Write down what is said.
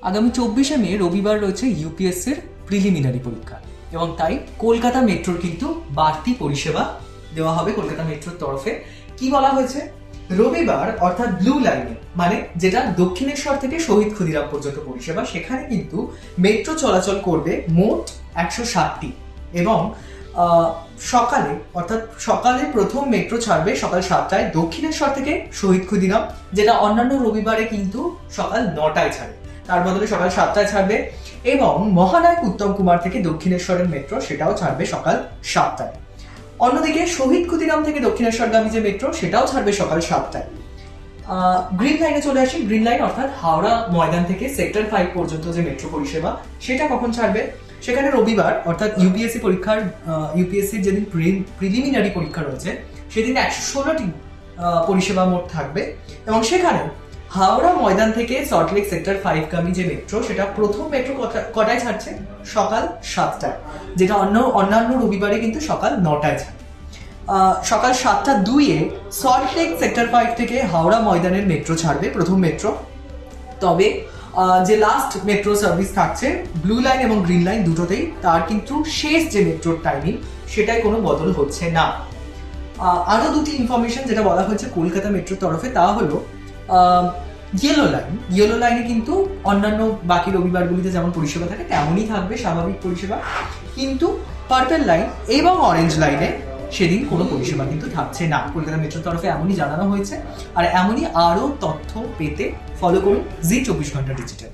আগামী 24শে মে রবিবার রয়েছে ইউপিএসসির প্রিলিমিনারি পরীক্ষা এবং তাই কলকাতা মেট্রোর কিন্তু বাড়তি পরিষেবা দেওয়া হবে কলকাতা মেট্রোর তরফে। কি বলা হয়েছে, রবিবার অর্থাৎ ব্লু লাইনে মানে যেটা দক্ষিণেশ্বর থেকে শহীদ ক্ষুদিরাম পর্যন্ত পরিষেবা, সেখানে কিন্তু মেট্রো চলাচল করবে মোট 160টি এবং সকালে অর্থাৎ সকালে প্রথম মেট্রো ছাড়বে সকাল 7টায় দক্ষিণেশ্বর থেকে শহীদ ক্ষুদিরাম, যেটা অন্যান্য রবিবারে কিন্তু সকাল 9টায় ছাড়ে, তার বদলে সকাল 7টায় ছাড়বে। এবং মহানায়ক উত্তম কুমার থেকে দক্ষিণেশ্বরের মেট্রো সেটাও ছাড়বে সকাল 7টায়। অন্যদিকে শহীদ ক্ষুদিরাম থেকে দক্ষিণেশ্বরগামী যে মেট্রো সেটাও ছাড়বে সকাল 7টায়। গ্রিন লাইনে চলে আসি। গ্রিন লাইন অর্থাৎ হাওড়া ময়দান থেকে সেক্টর 5 পর্যন্ত যে মেট্রো পরিষেবা সেটা কখন ছাড়বে, সেখানে রবিবার অর্থাৎ ইউপিএসসির যেদিন প্রিলিমিনারি পরীক্ষা রয়েছে সেদিন 116টি পরিষেবা মোট থাকবে এবং সেখানে হাওড়া ময়দান থেকে সল্টলেক সেক্টর 5 গামী যে মেট্রো সেটা প্রথম মেট্রো কটায় ছাড়ছে, সকাল 7টায়, যেটা অন্যান্য রবিবারে কিন্তু সকাল 9টায় ছাড়ে। সকাল 7:02 সল্টলেক সেক্টর 5 থেকে হাওড়া ময়দানের মেট্রো ছাড়বে প্রথম মেট্রো। তবে যে লাস্ট মেট্রো সার্ভিস থাকছে ব্লু লাইন এবং গ্রিন লাইন দুটোতেই, তার কিন্তু শেষ যে মেট্রোর টাইমিং সেটাই কোনো বদল হচ্ছে না। আরও দুটি ইনফরমেশন যেটা বলা হয়েছে কলকাতা মেট্রোর তরফে, তা হলো ইয়েলো লাইনে কিন্তু অন্যান্য বাকি রবিবারগুলিতে যেমন পরিষেবা থাকে তেমনই থাকবে স্বাভাবিক পরিষেবা, কিন্তু পার্পল লাইন এবং অরেঞ্জ লাইনে সেদিন কোনো পরিষেবা কিন্তু থাকছে না। কলকাতা মেট্রোর তরফে এমনই জানানো হয়েছে। আর এমনই আরও তথ্য পেতে ফলো করুন জি 24 ঘন্টা ডিজিটাল।